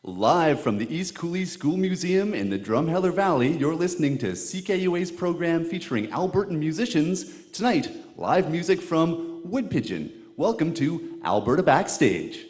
Live from the East Coulee School Museum in the Drumheller Valley, you're listening to CKUA's program featuring Albertan musicians. Tonight, live music from Woodpigeon. Welcome to Alberta Backstage.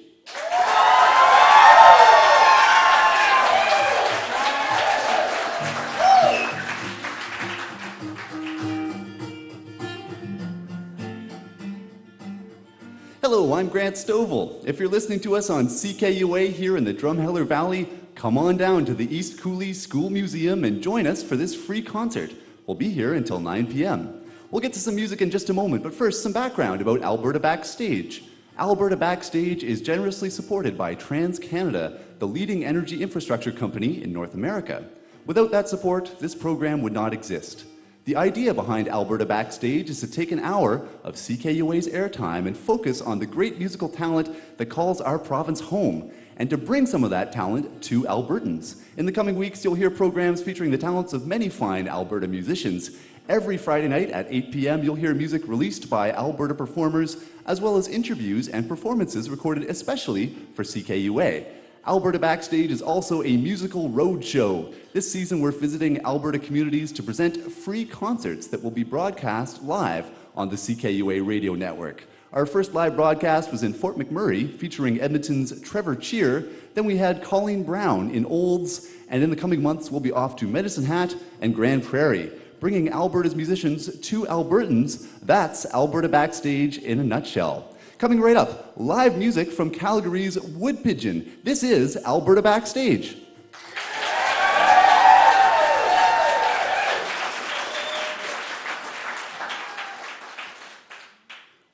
Hello, I'm Grant Stovel. If you're listening to us on CKUA here in the Drumheller Valley, come on down to the East Coulee School Museum and join us for this free concert. We'll be here until 9 p.m. We'll get to some music in just a moment, but first, some background about Alberta Backstage. Alberta Backstage is generously supported by Transcanada, the leading energy infrastructure company in North America. Without that support, this program would not exist. The idea behind Alberta Backstage is to take an hour of CKUA's airtime and focus on the great musical talent that calls our province home, and to bring some of that talent to Albertans. In the coming weeks, you'll hear programs featuring the talents of many fine Alberta musicians. Every Friday night at 8 p.m., you'll hear music released by Alberta performers, as well as interviews and performances recorded especially for CKUA. Alberta Backstage is also a musical roadshow. This season, we're visiting Alberta communities to present free concerts that will be broadcast live on the CKUA radio network. Our first live broadcast was in Fort McMurray, featuring Edmonton's Trevor Cheer. Then we had Colleen Brown in Olds, and in the coming months, we'll be off to Medicine Hat and Grand Prairie, bringing Alberta's musicians to Albertans. That's Alberta Backstage in a nutshell. Coming right up, live music from Calgary's Woodpigeon. This is Alberta Backstage.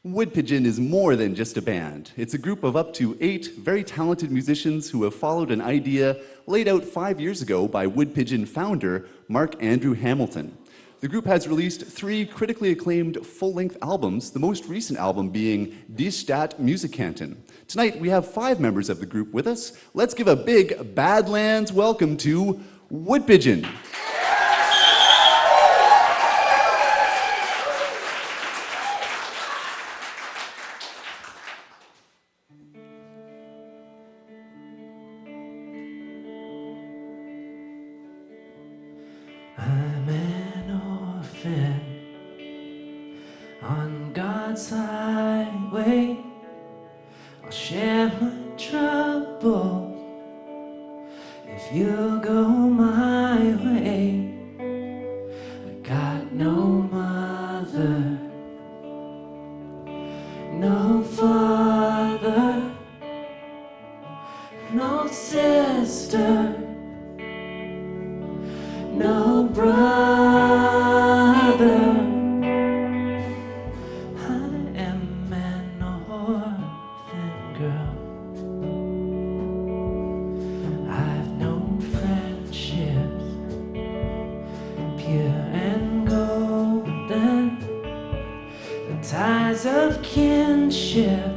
Woodpigeon is more than just a band. It's a group of up to 8 very talented musicians who have followed an idea laid out 5 years ago by Woodpigeon founder Mark Andrew Hamilton. The group has released 3 critically acclaimed full-length albums, the most recent album being Die Stadt Musikanten. Tonight, we have 5 members of the group with us. Let's give a big Badlands welcome to Woodpigeon. On God's highway, I'll share my troubles if you go my way. I got no mother, no father, no sister, no brother. Ties of kinship,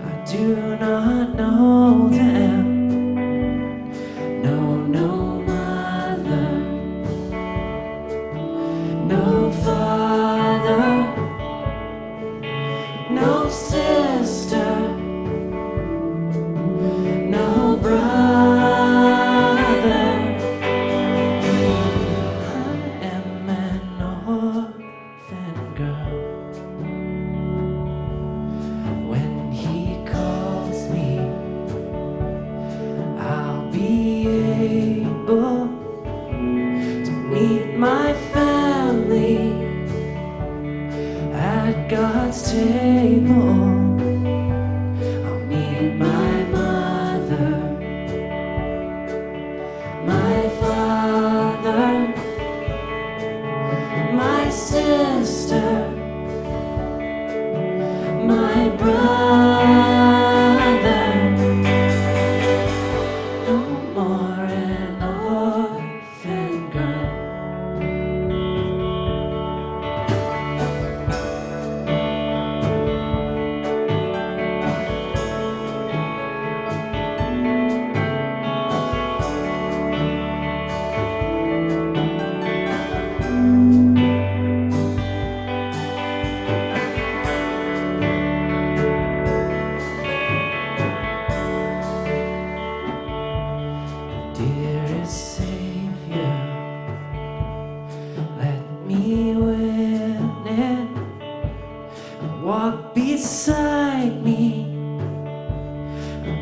I do not know them. No mother, no father, no sister, no brother. I am an orphan girl.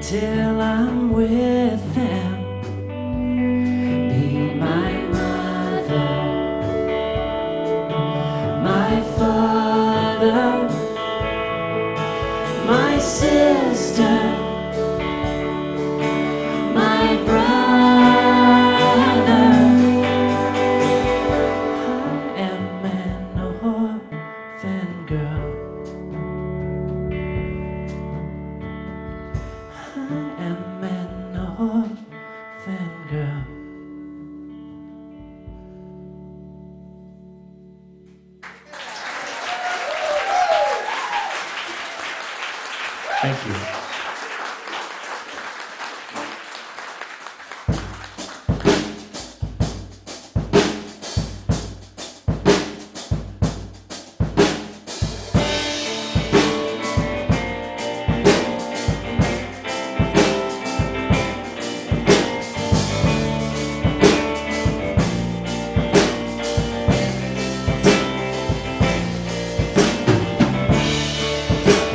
till I'm with them. Be my mother, my father, my sister, my brother. I am an orphan girl. I am an orphan girl. Thank you.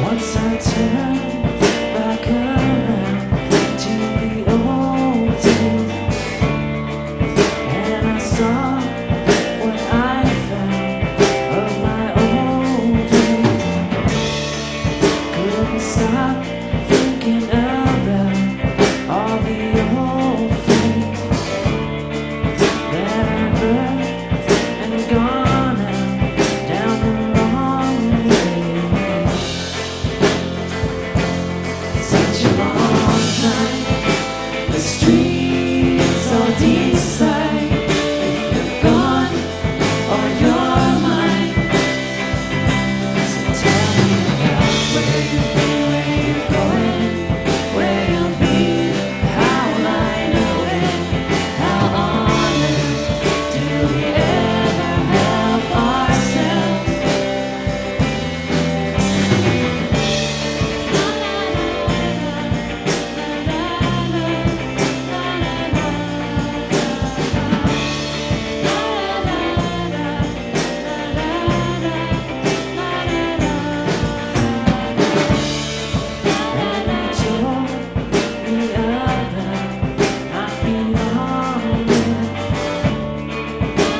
Once I turned back around to the old days, and I saw what I found of my old days. Couldn't stop thinking about all the old things that I heard and gone out down the wrong way. Such a long time, the streets all decide if you're gone or you're mine. So tell me about where you've been, where you're going, where you'll be, how will I know it, how on earth do we ever help ourselves? And I told me about not belonging,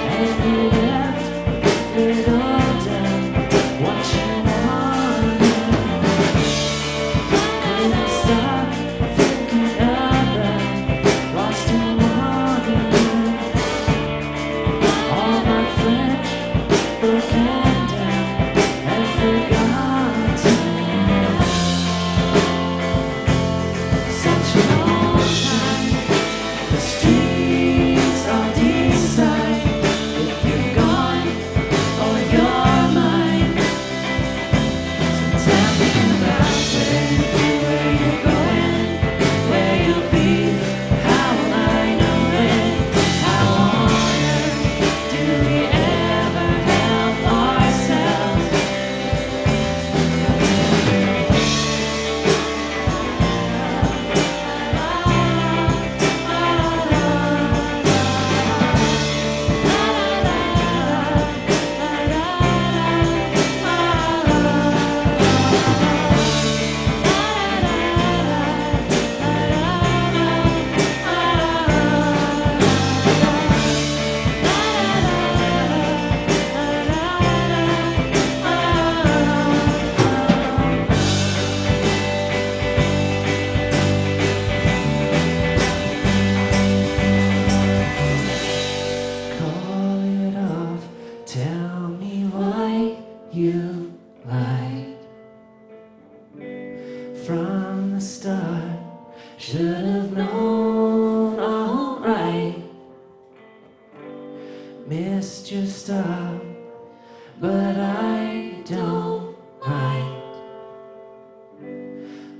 and you left little down what you wanted. Couldn't stop thinking about lost and wandering. All my friends broken down and forgotten. Such a long time, the streets all decide if you're gone or you're mine. So tell me about where you're going, where you'll be, how will I know it, how on earth do we ever help ourselves? Call it off, tell me why you lied from the start. Should have known, alright. Missed your stop, but I don't mind.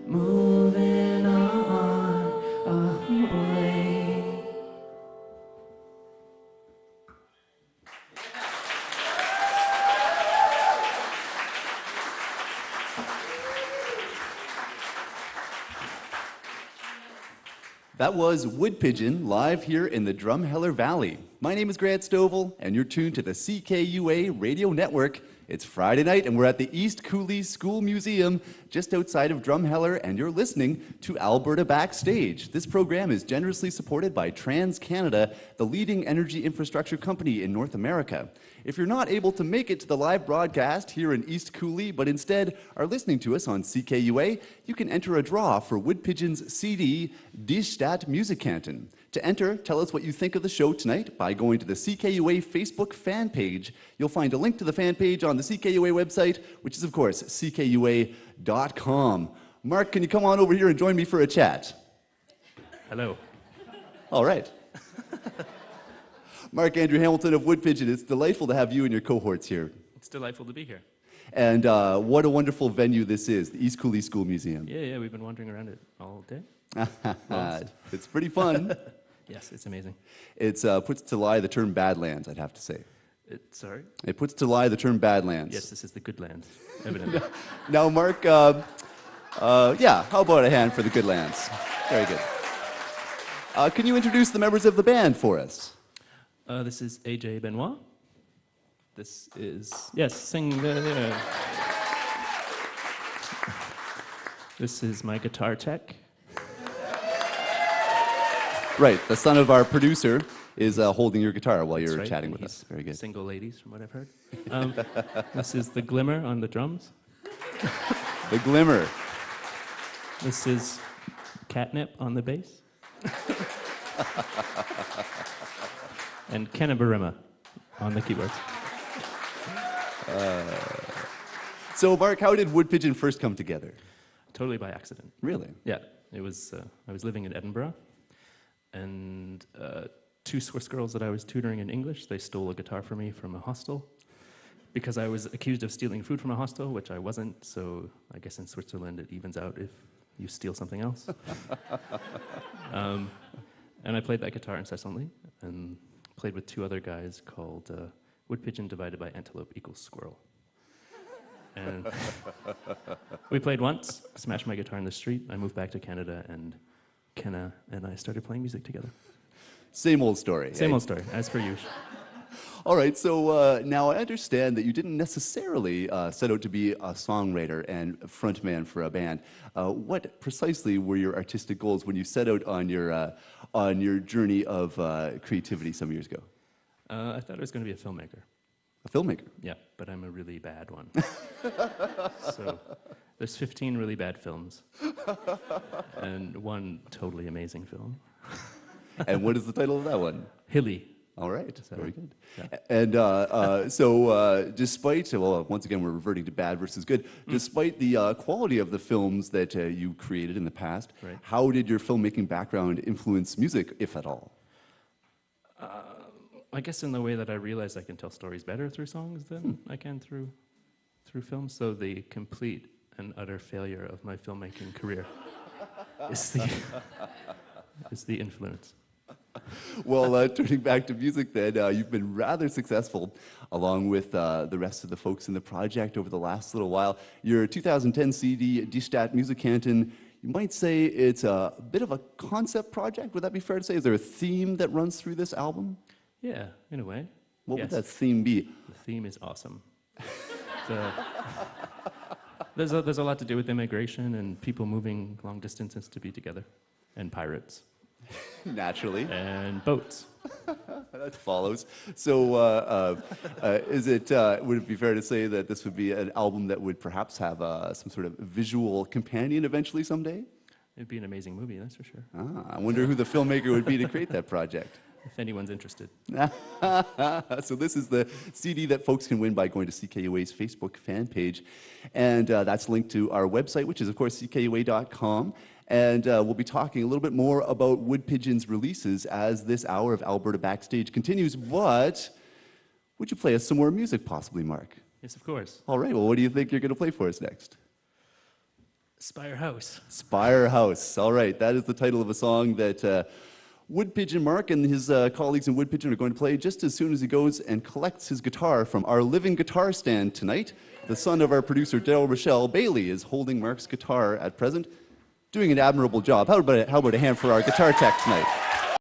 Moving on away. That was Woodpigeon live here in the Drumheller Valley. My name is Grant Stovel, and you're tuned to the CKUA radio network, It's Friday night, and we're at the East Coulee School Museum, just outside of Drumheller, and you're listening to Alberta Backstage. This program is generously supported by Transcanada, the leading energy infrastructure company in North America. If you're not able to make it to the live broadcast here in East Coulee, but instead are listening to us on CKUA, you can enter a draw for Woodpigeon's CD, Die Stadt Musikanten. To enter, tell us what you think of the show tonight by going to the CKUA Facebook fan page. You'll find a link to the fan page on the CKUA website, which is, of course, ckua.com. Mark, can you come on over here and join me for a chat? Hello. All right. Mark Andrew Hamilton of Woodpigeon, it's delightful to have you and your cohorts here. It's delightful to be here. And what a wonderful venue this is, the East Coulee School Museum. Yeah, we've been wandering around it all day. It's pretty fun. Yes, it's amazing. It puts to lie the term Badlands, I'd have to say. Sorry? It puts to lie the term Badlands. Yes, this is the good land, evidently. Now, Mark, how about a hand for the good lands? Very good. Can you introduce the members of the band for us? This is AJ Benoit. This is, yes, sing the... This is my guitar tech. Right, the son of our producer is holding your guitar while you're Right, chatting with he's us. Very good. Single ladies, from what I've heard. This is the Glimmer on the drums. The Glimmer. This is Catnip on the bass. And Kennabarima on the keyboards. So, Mark, how did Woodpigeon first come together? Totally by accident. Really? Yeah, it was. I was living in Edinburgh, and two Swiss girls that I was tutoring in English, they stole a guitar from me from a hostel because I was accused of stealing food from a hostel, which I wasn't. So I guess in Switzerland it evens out if you steal something else. And I played that guitar incessantly, and played with two other guys called Woodpigeon divided by antelope equals squirrel. And we played once, smashed my guitar in the street. I moved back to Canada, and Kenna and I started playing music together. Same old story. Same old story, as per usual. All right, so now I understand that you didn't necessarily set out to be a songwriter and frontman for a band. What precisely were your artistic goals when you set out on your journey of creativity some years ago? I thought I was going to be a filmmaker. A filmmaker? Yeah, but I'm a really bad one. So there's 15 really bad films, and one totally amazing film. And what is the title of that one? Hilly. All right, So, very good. yeah. And despite, well, once again, we're reverting to bad versus good, despite the quality of the films that you created in the past, Right. how did your filmmaking background influence music, if at all? I guess in the way that I realized I can tell stories better through songs than I can through films. So the complete and utter failure of my filmmaking career is the influence. Well, turning back to music then, you've been rather successful along with the rest of the folks in the project over the last little while. Your 2010 CD, Die Stadt Musikanten, you might say it's a bit of a concept project. Would that be fair to say? Is there a theme that runs through this album? Yeah, in a way. What Yes. would that theme be? The theme is awesome. There's a lot to do with immigration and people moving long distances to be together, and pirates, Naturally. and boats. That follows. So, would it be fair to say that this would be an album that would perhaps have some sort of visual companion eventually someday? It'd be an amazing movie, that's for sure, I wonder who the filmmaker would be to create that project. if anyone's interested. So this is the CD that folks can win by going to CKUA's Facebook fan page. And that's linked to our website, which is, of course, ckua.com. And we'll be talking a little bit more about Woodpigeon's releases as this hour of Alberta Backstage continues. But would you play us some more music, possibly, Mark? Yes, of course. All right, well, what do you think you're going to play for us next? Spire House. Spire House. All right, that is the title of a song that Woodpigeon Mark and his colleagues in Woodpigeon are going to play just as soon as he goes and collects his guitar from our living guitar stand tonight. The son of our producer, Daryl Rochelle, Bailey, is holding Mark's guitar at present, doing an admirable job. How about a hand for our guitar tech tonight?